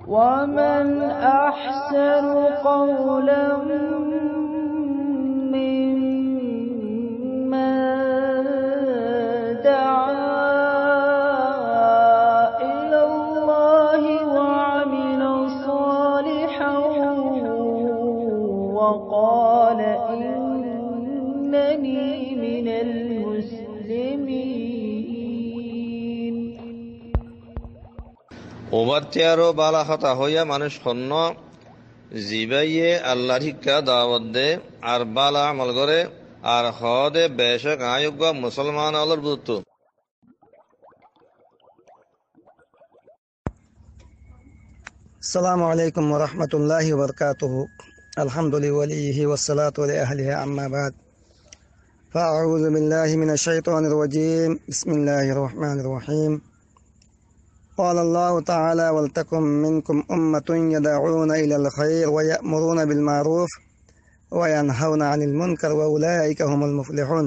ومن أحسن قولا ممن دعا إلى الله وعمل صالحا وقال إنني من المسلمين উমাত্যারো বালা হতা হইয়া মানুষ হন্য জিবাইয়ে আল্লাহর শিক্ষা দাওয়াত দে আর বালা আমল করে আর হদে বেশক আয়োগ্য মুসলমান আলোর বুদ্ধ السلام عليكم ورحمة الله وبركاته. الحمد لوليه والصلاة لأهلها أما بعد فأعوذ بالله من الشيطان الرجيم. بسم الله الرحمن الرحيم. قال الله تعالى ولتكن منكم أمة يدعون إلى الخير ويأمرون بالمعروف وينهون عن المنكر وأولئك هم المفلحون.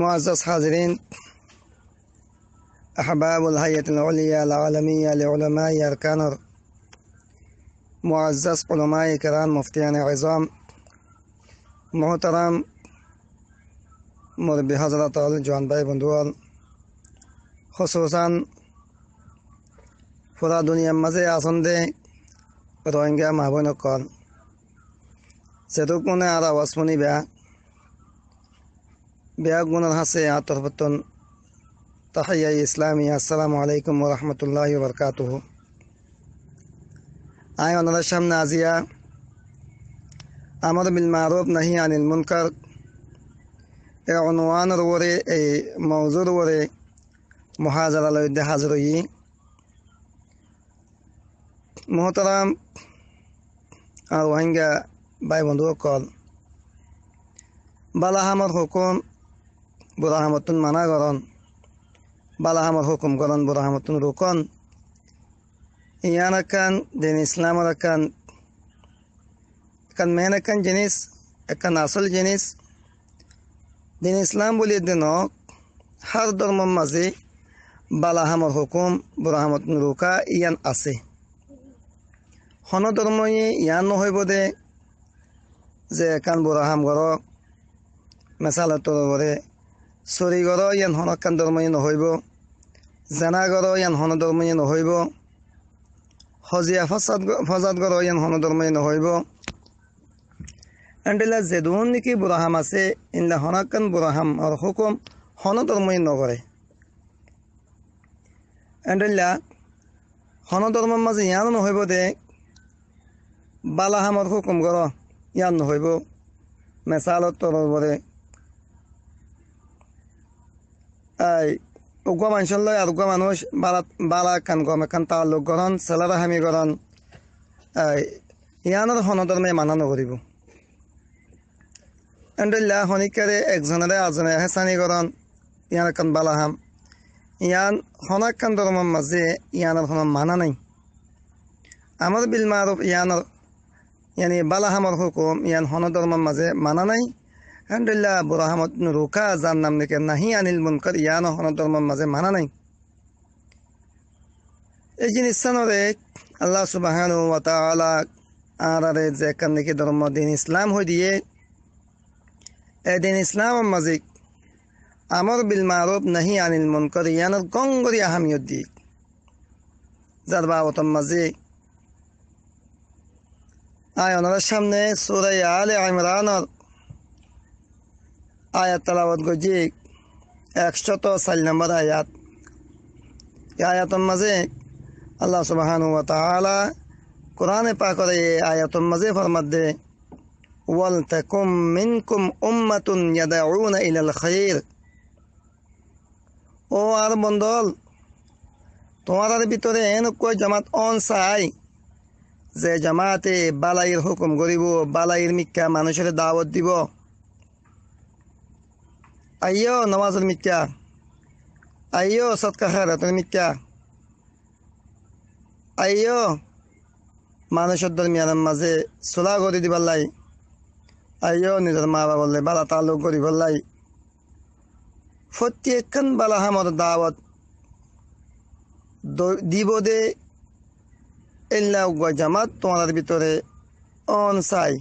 معزز حاضرين، أحباب الهيئة العليا العالمية لعلماء أركان، معزز علماء كرام مفتيان عظام، محترم مربي حضرات الجوان باي بندوال، خصوصا পুরা দুনিয়ার মাঝে আসন্দে রোহিঙ্গা মাহবুন কল সেতুক মনে আর আওয়াজ শুনি বেয়া গুণের হাসে আতরপতন তাহিয়া ইসলামী। আসসালামু আলাইকুম ওরহমতুল্লাহি ওয়া বারাকাতুহু। আই ওনাদের সামনে আজিয়া আমর বিল মারুফ নাহি আনিল মুনকার এই অনওয়ানের ওরে এই মওজুর ওরে মুহাজারা লইতে হাজির হই। মোহতারাম আর রোহিঙ্গা ভাই বন্ধু কল বালাহামর হুকুম বুরাহামতুন মানা করন, বালাহামর হুকুম করন বুরাহামতুন রুকন। ইয়ান একান দিন ইসলামের একান মেন একান জিনিস, একান আসল জিনিস। দিন ইসলাম বলি দিন হার ধর্মের মাঝে বালাহামর হুকুম বুরাহামতুন রুকা ইয়ান আছে। হন ধর্মই ইয়ান নহইব দে যে একান বুরাহাম গর মেসালতর করে চুরি গর ইয়ান হন একান ধর্মই নহইব, জেনা গর ইয়ান হন ধর্মই নহইব, হজিয়া ফসাদ গর ইয়ান হন ধর্মই নহইব। এন্ডিলা যেদুন নেকি বুরাহাম আছে ইনলা হনাকান বুরাহাম আর হুকুম হন ধর্মই নকরে। এন্ডিলা হন ধর্মের মাঝে ইয়ান নহইব দে বালাহামর হুকুম কর ইয়ান নহইব। মেসালত তরে এই উগ্র মানুষের লয় আর উগ্র মানুষ বালা কান গম এখান তাল্লুক গরন সেলারা হামি গরন ইয়ানোর হন ধর্মে মানা নকরিব। এন্ডিল্লা হনিকারে একজনেরে আজনে হেসানি গরন ইয়ান এখান বালাহাম ইয়ান হনাকান ধর্মের মাঝে ইয়ানোর হন মানা নাই। আমর বিল মারুফ ইয়ানোর ইয়ানি বালাহামর হুকুম ইয়ান হন ধর্মের মাঝে মানা নাই। আলহামদুলিল্লাহ বুরাহামত রুকা যার নাম নাকি নাহি আনিল মুনকার ইয়ান হন ধর্মের মাঝে মানা নাই। এই জিনিস সানরে আল্লাহ সুবহানাহু ওয়া তাআলা আরারে যে কান নাকি ধর্ম দিন ইসলাম হই দিয়ে এই দিন ইসলামের মাঝে আমর বিল মারুফ নাহি আনিল মুনকার ইয়ানের গঙ্গরি আহমিয়ত দি যার বাবতর মাঝে আয় ওনাদের সামনে সূরা আলে ইমরানের আয়াত তেলাওয়াত করছি 104 নম্বর আয়াত। এই আয়াতের মাঝে আল্লাহ সুবহানাহু ওয়া তাআলা কোরআনে পাকের এই আয়াতের মাঝে ফরমাত দে ওয়াল তাকুম মিনকুম উম্মাতুন ইয়াদউনা ইলাল খায়র। ও আর বন্ধল তোমাদের ভিতরে এন কই জামাত অন চাই যে জামাতে বালাইয়ের হুকুম করিব, বালাইয়ের মিথ্যা মানুষের দাওয়াত দিব। আইয়ো নামাজের মিথ্যা, আইয়ো সদকা খায়রাতের মিথ্যা, আইয়ো মানুষের দরমিয়ানের মাঝে সুলা করে দিবার লাই, আইয়ো নিজের মা বাবার বালা তালুক করিবার লাই। প্রত্যেকখান বালা আমার দাওয়াত দিব দে ইল্লা উগ্র জামাত তোমাদের ভিতরে অন চাই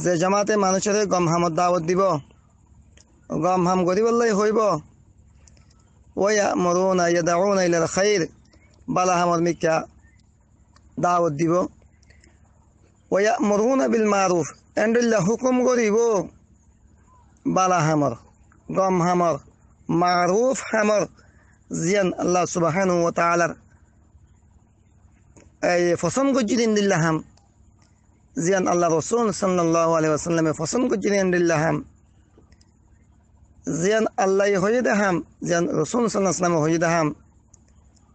যে জামাতে মানুষের গম হামত দাওয়াত দিব গম হাম গরিবল্লাই হইব ওয়া মরুনা ইয়াদাউনা ইলাল খাইর বালা হামর মিকা দাওয়াত দিব ওয়া মরুনা বিল মারুফ এন্ডুল্লা হুকুম করিব বালা হামর গম হামর মারুফ হামর জিয়ান আল্লাহ সুবহানাহু ওয়া তাআলার এই ফসম গজিদিন দিল্লাহাম জিয়ান আল্লাহ রাসূল সাল্লাল্লাহু আলাইহি ওয়াসাল্লামে ফসম গজিদিন দিল্লাহাম জিয়ান আল্লাহ হইদাহাম জিয়ান রাসূল সাল্লাল্লাহু আলাইহি ওয়াসাল্লাম হইদাহাম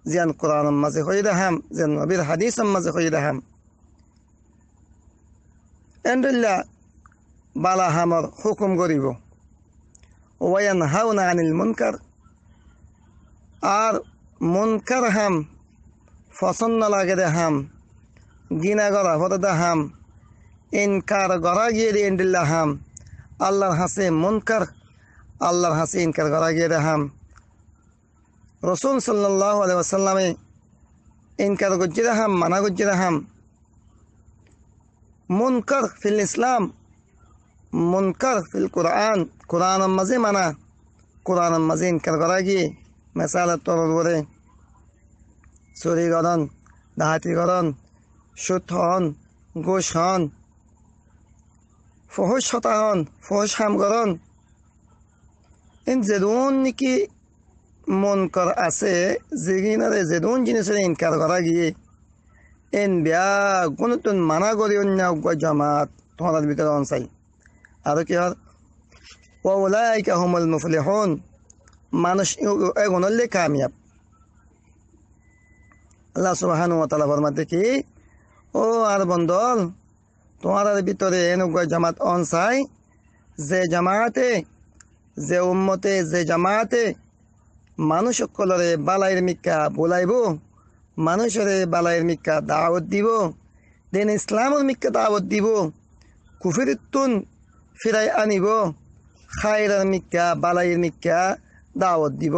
জিয়ান কোরআন মাঝে হইদাহাম জিয়ান নবীর হাদিস মাঝে হইদাহাম এন্ডুল্লা বালা হামর হুকুম করিব ওয়ান হাওনা আনিল মুনকার আর মুনকার হাম পছন্দ লাগে দে হাম গিনা গড়া হতে দে হাম ইনকার গড়া গিয়ে দিয়ে এন্ডিল্লা হাম আল্লাহর হাসে মুনকার আল্লাহর হাসে ইনকার গড়া গিয়ে দে হাম রসুল সাল্লাল্লাহু আলাইহি ওয়াসাল্লামে ইনকার গজ্জিরা হাম মানা গজ্জিরা হাম মুনকার ফিল ইসলাম মুনকার ফিল কুরআন কুরআন মাঝে মানা কুরআন মাঝে ইনকার গড়া গিয়ে মেসালাত তর করে চুরি করন ডাহাতি করন সুদ হন ঘুষ হন ফহস হতা হন ফহস হাম করন ইন যেদুন নাকি মন কর আছে যেগিনারে যেদুন জিনিসের ইনকার করা গিয়ে এন বিয়া গুণতুন মানা করি অন্য জামাত তোমাদের ভিতরে অনসাই আর কি হল ওয়াউলাইকা হুমুল মুফলিহুন মানুষ এগুনলে কামিয়াব আল্লাহ সুবহানাহু ওয়া তাআলা ফরমাতে কি ও আর বন্দল তোমাদের ভিতরে এনেক জামাত অন চাই যে জামাতে যে উম্মতে যে জামাতে মানুষ সকলরে বালাইয়ের মিক্কা বলাইব মানুষের বালাইয়ের মিক্কা দাওয়াত দিব দিন ইসলামের মিক্কা দাওয়াত দিব কুফরিতুন ফিরাই আনিব খায়রার মিক্কা বালাইয়ের মিক্কা দাওয়াত দিব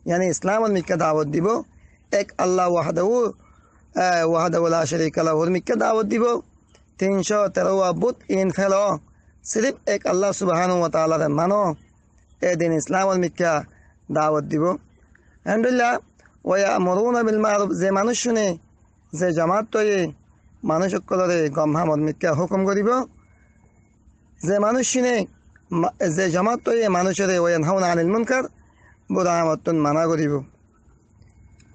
ইয়ানি ইসলামের মিক্কা দাওয়াত দিব এক আল্লাহ ওয়াহদাহু লা শারীকা লাহুর মিক্কা দাওয়াত দিব 313 বুত ইন ফেলো সির্ফ এক আল্লাহ সুবহানাহু ওয়া তাআলার মানো এ দিন ইসলামের মিক্কা দাওয়াত দিব আলহামদুলিল্লাহ ওয়া ইয়ামুরুনা বিল মারুফ যে মানুষ শুনে যে জামাত তয়ে মানুষ সকলরে গম হামত মিক্কা হুকুম করিব যে মানুষ শুনে যে জামাত তয়ে মানুষের ওয়া ইয়ানহাউনা আনিল মুনকার বুরা আমতন মানা করিব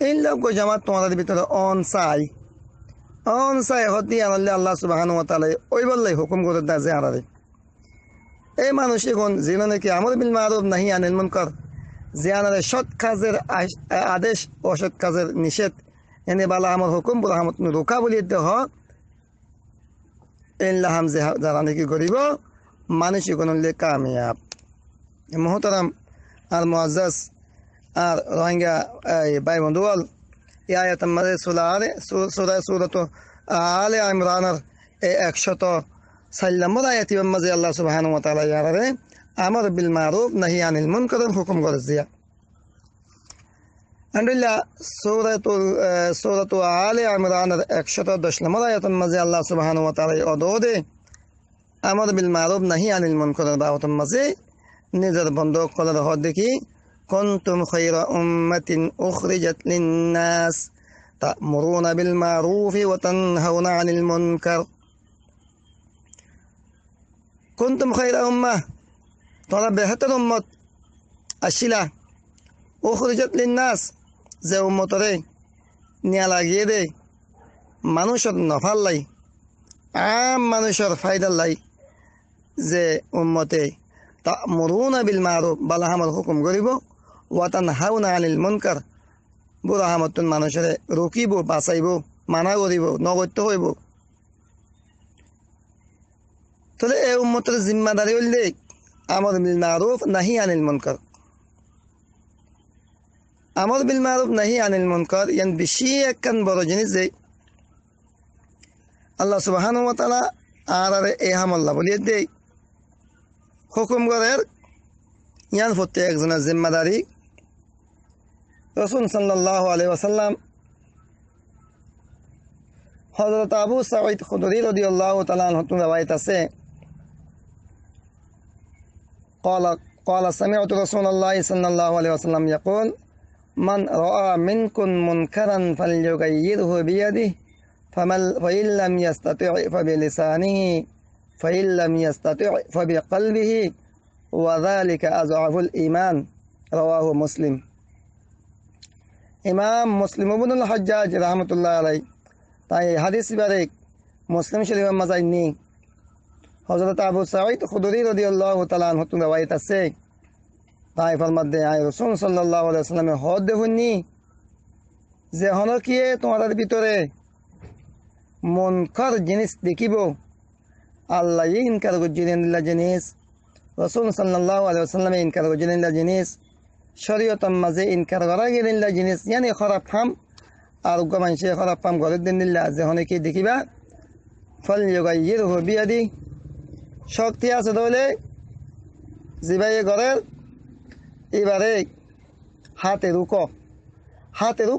এই লোক জামাত তোমাদের ভিতরে অন চাই হতি আনলে আল্লাহ সুবহানাহু ওয়া তাআলা ওই বললেই হুকুম করে দেয় যে আরারে এই মানুষ এখন যিনি নাকি আমর বিল মারুফ নাহি আনিল মুনকার যে আনারে সৎ কাজের আদেশ অসৎ কাজের নিষেধ এনে বালা আমার হুকুম বুরা আমত রোকা বলিয়ে দেহ ইল্লাহাম যে যারা নাকি করিব মানুষ এখন কামিয়াব মুহতারাম আর মুআজ্জাজ আর রোহিঙ্গা ভাই বন্ধুগণ এই আয়াতের মাঝে সূরাত আলে ইমরানের 104 নম্বর আয়াতের মাঝে আল্লাহ সুবহানাহু ওয়া তাআলা ইয়ারে আমর বিল মারুফ নাহি আনিল মুনকার হুকুম করেছে আলহামদুলিল্লাহ সূরাত আলে ইমরানের 110 নম্বর আয়াতের মাঝে আল্লাহ সুবহানাহু ওয়া তাআলা অদদে আমর বিল মারুফ নাহি আনিল মুনকার দাওয়াতের মাঝে নিজের বন্ধ করার হদ দেখি كنتم خير أمة أخرجت للناس تأمرون بالمعروف وتنهون عن المنكر كنتم خير أمة ترى بهتر أمة الشلا أخرجت للناس زي أمة ترى نيالا جيدي মানুষের নফার লাই মানুষের ফায়দার লাই যে উম্মতে তা'মুরুনা বিল মারুফ বালা হামল হুকুম করিব ওয়া তানহাউনা আনিল মুনকার বুরা হামতুন মানুষের রুকিব বাঁচাইব মানা করিব নগত্য হইব তাহলে এই উম্মতের জিম্মাদারি হইলে আমর বিল মারুফ নাহি আনিল মুনকার আমর বিল মারুফ নাহি আনিল মুনকার ইয়ান বেশি একখান বড় জিনিস যে আল্লাহ সুবহানাহু ওয়া তাআলা আর এই হামল্লা বলিয়ে দেয় হুকুম করার ইয়ান প্রত্যেক একজনের জিম্মাদারি রাসূল সাল্লাল্লাহু আলাইহি ওয়াসাল্লাম হযরত আবু সাঈদ খুদরি রাদিয়াল্লাহু তাআলা আনহু রওয়ায়াত আছে قال قال سمعت رسول الله صلى الله عليه وسلم يقول من رأى منكم منكرا فليغيره بيده فإن لم يستطع فبلسانه فإن لم يستطع فبقلبه وذلك أضعف الإيمان رواه مسلم ইমাম মুসলিম ইবনুল হাজ্জাজ রাহমাতুল্লাহ আলাইহি তাই হাদিস বারেক মুসলিম শরীফের মাঝাই নি হযরত আবু সাঈদ খুদরি রাদিয়াল্লাহু তাআলা আনহু রওয়ায়াত আছে তাই ফরমাতে আয় রাসূল সাল্লাল্লাহু আলাইহি ওয়াসাল্লামের হদ দেখুননি যে হলো কি তোমাদের ভিতরে মুনকার জিনিস দেখিব আল্লাহ ইনকার করছিলেন জিনিস রাসূল সাল্লাল্লাহু আলাইহি ওয়াসাল্লাম ইনকার করছিলেন জিনিস শরীয়তের মাঝে ইনকার করা গেলেন জিনিস ইয়ানি খারাপ ফাম আর মানুষে খারাপ ফাম ঘরের দিন দিল্লা যে হনে কি দেখিবা ফল ইউগাইয়িরহু বিয়াদি শক্তি আছে দলে জিবাই ঘরের এবারে হাতে রুকো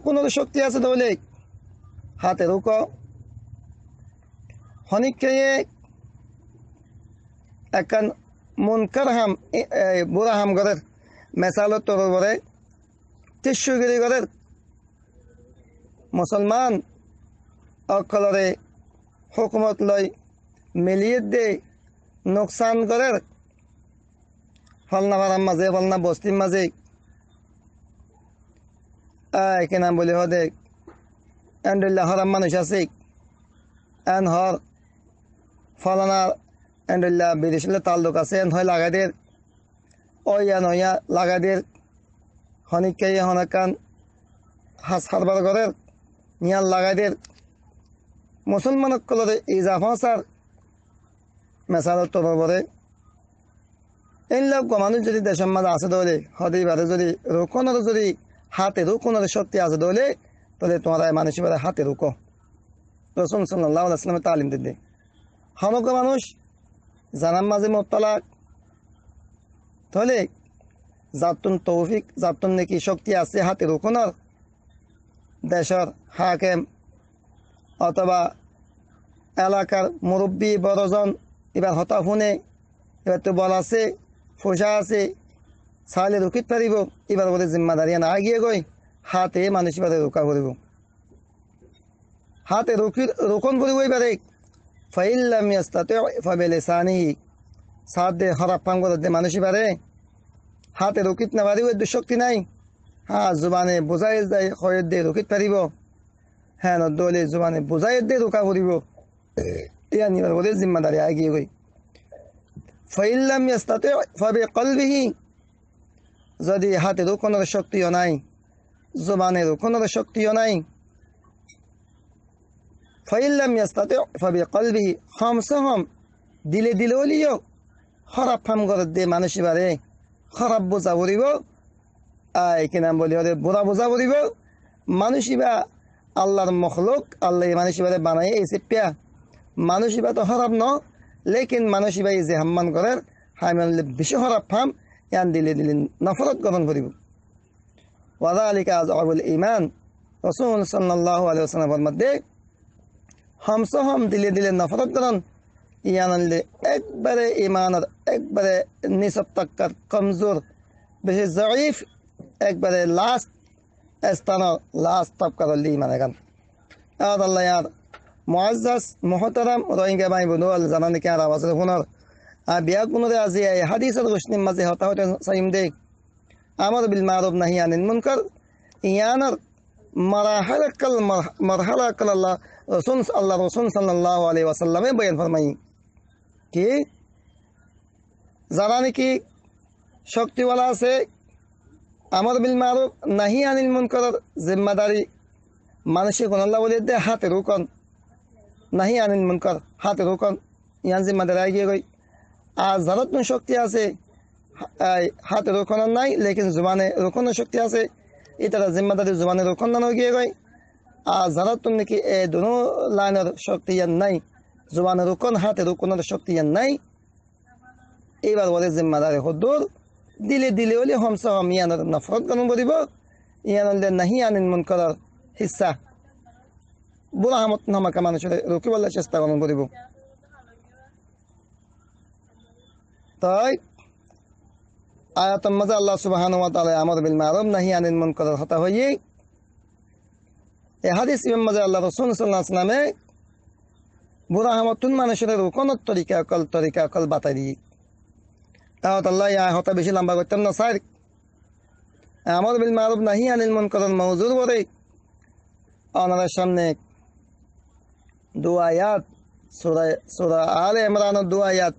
কোনো শক্তি আছে দলে হাতে রুকো হনিকে একান মুনকার হাম বুড়া হাম ঘরের মেসালত তোর ঘরে তিস্যুগিরি ঘরের মুসলমান অকলরে হুকুমত লয় মিলিয়ে দে নোকসান করের ফলনা ভাড়ার মাঝে ফলনা বস্তির মাঝে কে নাম বলি হদে এন্ডুল্লাহ হরাম মানুষ আছে এন হর ফলানা এন্ডুল্লাহ বিদেশে তাল্লুক আছে এন হয় লাগাদের ওয়া নয়া লাগাদের হনিকে হনাকান হাস হারবার ঘরের নিয়াল লাগাদের মুসলমান কলরে ইজাফাসার মেসালত তোরে এই লোক মানুষ যদি দেশের মাঝে আছে দলে হদিবারে যদি রোকনের যদি হাতে রোকনের শক্তি আছে দলে তাহলে তোমরা মানুষের হাতে রুকো রাসূল সাল্লাল্লাহু আলাইহি ওয়াসাল্লাম তালিম দিতে হনক মানুষ জানার মাঝে মুবতালা তাহলে জাতুন তৌফিক জাতুন নাকি শক্তি আছে হাতে রোকনের দেশের হাকেম অথবা এলাকার মুরব্বী বড়জন এবার হতা শুনে এবার তো বল আছে ফোসা আছে চাইলে রুকিত পারিব এবার বলে জিম্মাদারি না আগিয়ে গই হাতে মানুষ এবারে রোকা করিব হাতে রোকন করিব এবারে ফাইল্লাম ইয়াস্তাতি ফাবিলিসানিহি সাদ দে খারাপ কাম করে মানুষ এবারে হাতে রুকিত না পারিব শক্তি নাই হ্যাঁ জুবানে বোঝাই যায় খয়ের দিয়ে রুকিত পারিব হ্যাঁ নদলে জুবানে বোঝাই দিয়ে রোকা করিব ইয়া নিবার বলে জিম্মাদারি আগিয়ে গই ফাইল্লাম ইয়াস্তাতি ফাবিকলবিহি যদি হাতে রোকনের শক্তিও নাই জুবানে রোকনের শক্তিও নাই ফাইল্লাম ইয়াস্তাতি ফাবিকলবিহি হামসহম দিলে দিলে হলিও খারাপ ফাম করে দিয়ে মানুষ এবারে খারাপ বোঝা করিব কি নাম বলি ওদের বুড়া বোঝা করিব মানুষ ইবা আল্লাহর মখলুক আল্লাহ মানুষ এবারে বানাই এসে পেয়া মানুষ ইবা তো খারাপ ন লেকিন মানুষ ইবা যে হাম্মান করার হাইমান বেশি খারাপ ফাম ইয়ান দিলে দিলে নফরত গ্রহণ করিব ওয়াযালিকা আযআবুল ঈমান রাসূল সাল্লাল্লাহু আলাইহি ওয়াসাল্লামের মধ্যে হামসহম দিলে দিলে নফরত গ্রহণ ইয়ান আনলে একবারে ঈমানের একবারে নিসব তাক্কার কমজোর বেশি জয়ীফ একবারে লাস্ট স্থানের লাস্ট তবকার ঈমান এখান আল্লাহ ইয়ার মুআজ্জাজ মুহতারাম রোহিঙ্গা ভাই বোন জানানি কি আর আওয়াজ শুনার বিয়া কোনরে আজি এই হাদিসের রোশনি মাঝে হতা হতে সাইম দে আমর বিল মারুফ নাহি আনিল মুনকার ইয়ানার মারহালা কাল আল্লাহ রাসূল সাল্লাল্লাহু আলাইহি ওয়াসাল্লামে বয়ান ফরমাই কি জানানি কি শক্তিওয়ালা আছে আমর বিল মারুফ নাহি আনিল মুনকার জিম্মাদারি মানুষে কোন আল্লাহ বলে দে হাতে রুকন নাহি আনিল মুনকার হাতে রুকন ইয়ান জিম্মাদারি আগিয়ে গই আর যারা তুমি শক্তি আছে হাতে রোকন নাই লেকিন জুবানে রোকনের শক্তি আছে এটা জিম্মাদারি জুবানে রোকন না গিয়ে গই আর যারা তুমি নাকি এই দুনো লাইনের শক্তি ইয়ান নাই জুবানে রোকন হাতে রোকনের শক্তি ইয়ান নাই এইবার বলে জিম্মাদারি হদুর দিলে দিলে হলে হমসা ইয়ানের নফরত গ্রহণ করিব ইয়ান হলে নাহি আনিল মুনকার হিস্সা বুড়া হামত নামাকে মানুষের রুকিবলে চেষ্টা গ্রহণ করিব তাই আয়াতের মাঝে আল্লাহ সুবহানাহু ওয়া তাআলা আমর বিল মারুফ নাহি আনিল মুনকারের কথা হইয়ে এই হাদিস মাঝে আল্লাহ রাসূল সাল্লাল্লাহু আলাইহি ওয়াসাল্লামে বুড়া হামতুন মানুষের রুকনত তরিকা অকল বাতাই দিয়ে তাহলে আল্লাহ ইয়া হতা বেশি লম্বা করতেন না স্যার আমর বিল মারুফ নাহি আনিল মুনকারের মওজুর করে ওনাদের সামনে দু আয়াত সূরা আলে ইমরানের দু আয়াত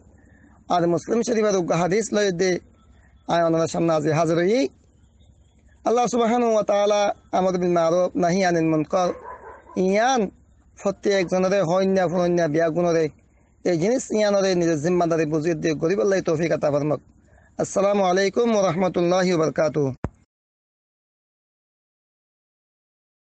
আর মুসলিম শরীফের হাদিস লয়ে দে আয় ওনাদের সামনে আজ হাজির হই আল্লাহ সুবহানাহু ওয়া তাআলা আমর বিল মারুফ নাহি আনিল মুনকার ইয়ান প্রত্যেক জনের হইন্যা ফুরন্যা বিয়াগুণরে এই জিনিস ইয়ানরে নিজের জিম্মাদারি বুঝিয়ে দিয়ে গরিব আল্লাহ তৌফিক আতা ফরমাক আসসালামু আলাইকুম ওয়া রাহমাতুল্লাহি ওয়া বারাকাতুহু